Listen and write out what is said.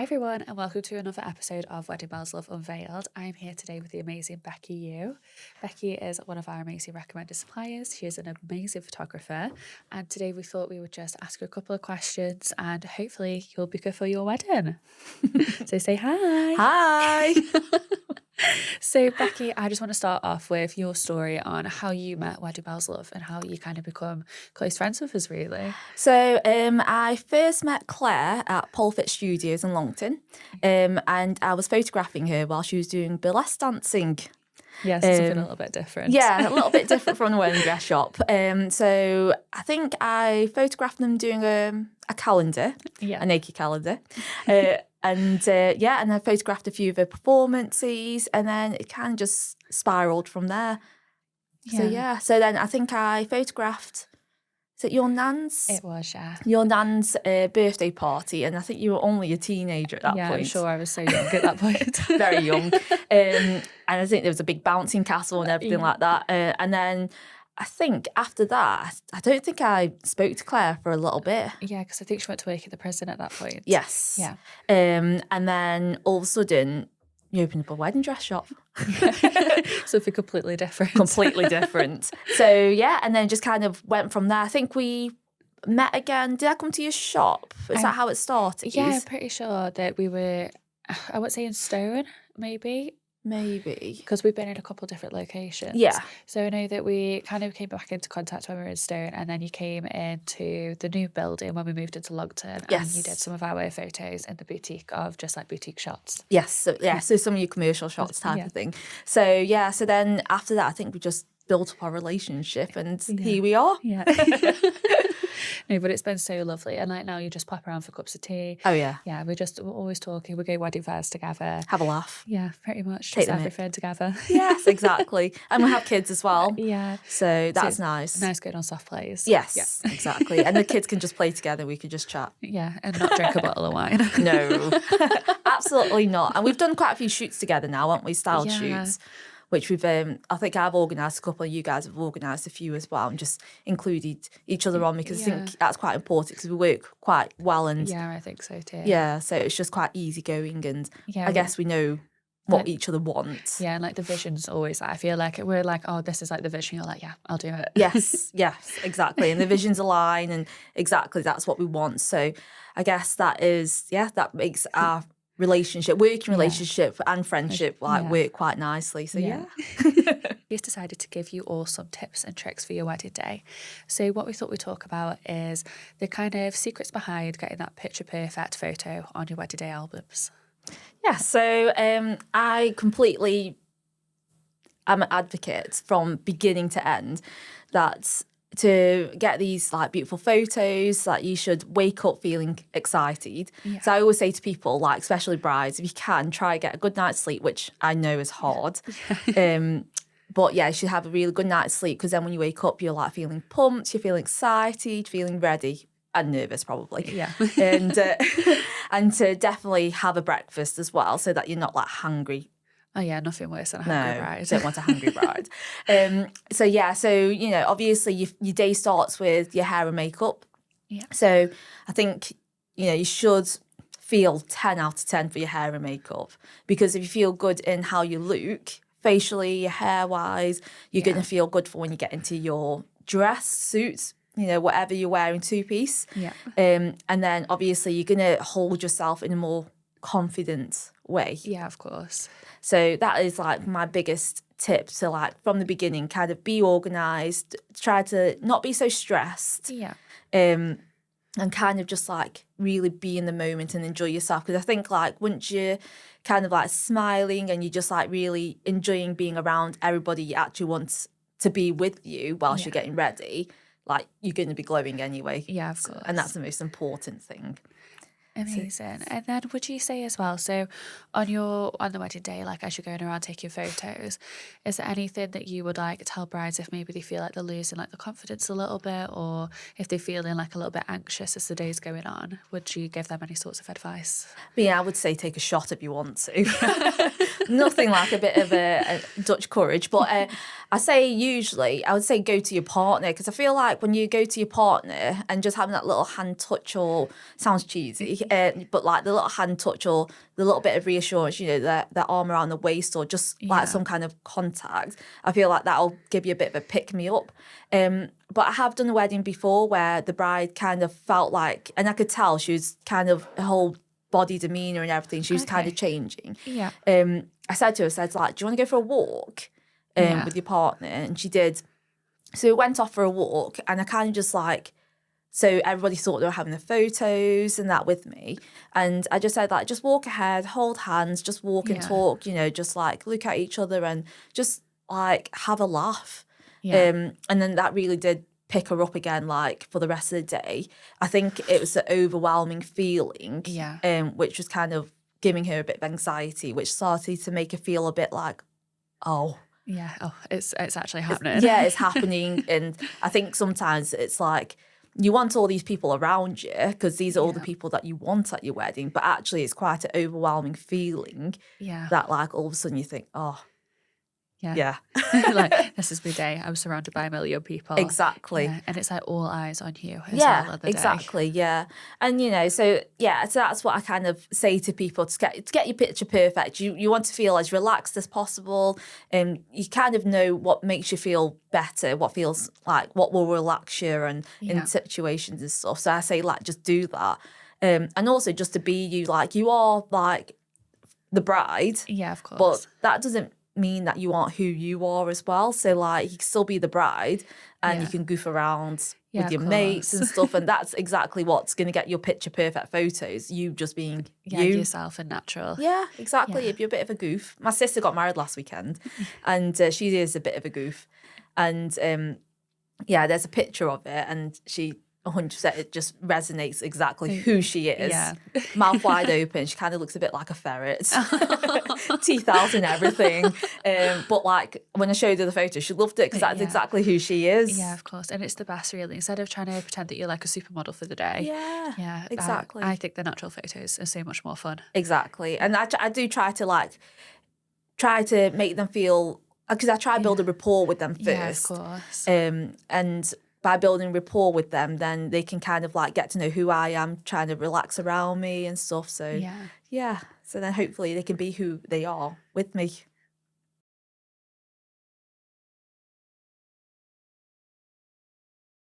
everyone, and welcome to another episode of Wedding Bells Love Unveiled. I am here today with the amazing Becky Yu. Becky is one of our amazing recommended suppliers. She is an amazing photographer, and today we thought we would just ask her a couple of questions and hopefully you'll be good for your wedding. So say hi. Hi. So Becky, I just want to start off with your story on how you met Wedding Bells Love and how you kind of become close friends with us, really. So I first met Claire at Paul Fitz Studios in Longton, and I was photographing her while she was doing burlesque dancing. Yes, something a little bit different. Yeah, a little bit different from the wedding dress shop. So I think I photographed them doing a calendar, a naked calendar. And I photographed a few of her performances, and then it kind of just spiraled from there. So then I think I photographed, is it your nan's? It was, yeah. Your nan's birthday party, and I think you were only a teenager at that point. Yeah, I'm sure I was so young at that point. Very young. And I think there was a big bouncing castle and everything like that. And then I think after that, I don't think I spoke to Claire for a little bit. Yeah, because I think she went to work at the prison at that point. Yes. Yeah. And then all of a sudden, you opened up a wedding dress shop. Something completely different. Completely different. So, yeah, and then just kind of went from there. I think we met again. Did I come to your shop? Is that how it started? Yeah, I'm pretty sure that we were, I would say in Stone, maybe. Maybe. Because we've been in a couple of different locations. Yeah. So I know that we kind of came back into contact when we were in Stone, and then you came into the new building when we moved into Longton. Yes. And you did some of our photos in the boutique of just like boutique shots. Yes. So some of your commercial shots type of thing. So then after that, I think we just built up our relationship, and here we are. Yeah. No, but it's been so lovely. And like now you just pop around for cups of tea. Oh, yeah. Yeah, we're always talking. We go wedding fairs together. Have a laugh. Yeah, pretty much. Take just everything together. Yes, exactly. And we have kids as well. Yeah. So that's nice. Nice going on soft plays. Yes, exactly. And the kids can just play together. We can just chat. Yeah, and not drink a bottle of wine. No, absolutely not. And we've done quite a few shoots together now, haven't we? Styled shoots. Which we've, I think I've organised a couple, you guys have organised a few as well, and just included each other on, because I think that's quite important because we work quite well. And yeah, I think so too. Yeah, so it's just quite easy going, and I guess we know what each other wants. Yeah, and like the vision's always, I feel like we're like, oh, this is like the vision. You're like, yeah, I'll do it. Yes, exactly. And the visions align, and exactly that's what we want. So I guess that makes our working relationship and friendship work quite nicely. So We've decided to give you all some tips and tricks for your wedding day. So what we thought we'd talk about is the kind of secrets behind getting that picture perfect photo on your wedding day albums. Yeah, so I completely am an advocate from beginning to end that to get these like beautiful photos, that you should wake up feeling excited. Yeah. So I always say to people, like especially brides, if you can, try get a good night's sleep, which I know is hard. But yeah, you should have a really good night's sleep, because then when you wake up, you're like feeling pumped, you're feeling excited, feeling ready. And nervous probably. Yeah. and to definitely have a breakfast as well, so that you're not like hungry. Oh yeah, nothing worse than a hungry bride. No, don't want a hungry bride. So obviously your day starts with your hair and makeup. Yeah. So I think, you should feel 10 out of 10 for your hair and makeup, because if you feel good in how you look, facially, your hair-wise, you're going to feel good for when you get into your dress, suits, whatever you're wearing, two-piece. Yeah. And then obviously you're going to hold yourself in a more confident way. Yeah, of course. So that is like my biggest tip, to like from the beginning kind of be organised, try to not be so stressed. Yeah. And kind of just like really be in the moment and enjoy yourself. Because I think like once you're kind of like smiling and you're just like really enjoying being around everybody you actually want to be with you whilst you're getting ready, like you're going to be glowing anyway. Yeah, of course. And that's the most important thing. Amazing. And then would you say as well, so on the wedding day, like as you're going around taking photos, is there anything that you would like tell brides if maybe they feel like they're losing like the confidence a little bit, or if they're feeling like a little bit anxious as the day's going on? Would you give them any sorts of advice? I would say take a shot if you want to. Nothing like a bit of a Dutch courage, but I would say go to your partner, because I feel like when you go to your partner and just having that little hand touch, or sounds cheesy, but like the little hand touch or the little bit of reassurance, you know, their arm around the waist or just like some kind of contact, I feel like that'll give you a bit of a pick me up. But I have done a wedding before where the bride kind of felt like, and I could tell she was kind of, her whole body demeanour and everything, she was kind of changing. Yeah. I said to her, like, do you want to go for a walk with your partner? And she did. So we went off for a walk, and I kind of just like, so everybody thought they were having the photos and that with me. And I just said, like, just walk ahead, hold hands, just walk and talk, you know, just like look at each other and just like have a laugh. Yeah. And then that really did pick her up again, like for the rest of the day. I think it was the overwhelming feeling, which was kind of giving her a bit of anxiety, which started to make her feel a bit like, oh. Yeah. Oh, it's actually happening. It's happening. And I think sometimes it's like, you want all these people around you because these are all the people that you want at your wedding, but actually it's quite an overwhelming feeling that like all of a sudden you think, oh, yeah. Like, this is my day. I'm surrounded by a million people. Exactly. Yeah. And it's like all eyes on you as well of the exactly. Yeah. And, you know, so that's what I kind of say to people to get your picture perfect. You want to feel as relaxed as possible. And you kind of know what makes you feel better, what feels like, what will relax you and in situations and stuff. So I say, like, just do that. And also just to be you, like, you are, like, the bride. Yeah, of course. But that doesn't mean that you aren't who you are as well. So like you can still be the bride and you can goof around with your mates and stuff, and that's exactly what's going to get your picture perfect photos, you just being you, yourself and natural. Yeah, exactly. If you're a bit of a goof. My sister got married last weekend and she is a bit of a goof, and there's a picture of it and she 100%, it just resonates exactly who she is. Mouth wide open. She kind of looks a bit like a ferret. Teeth out and everything. But like when I showed her the photo, she loved it because that's exactly who she is. Yeah, of course. And it's the best, really. Instead of trying to pretend that you're like a supermodel for the day. Yeah, exactly. I think the natural photos are so much more fun. Exactly. And I do try to make them feel, because I try to build a rapport with them first. Yeah, of course. And by building rapport with them, then they can kind of like get to know who I am, trying to relax around me and stuff. So so then hopefully they can be who they are with me.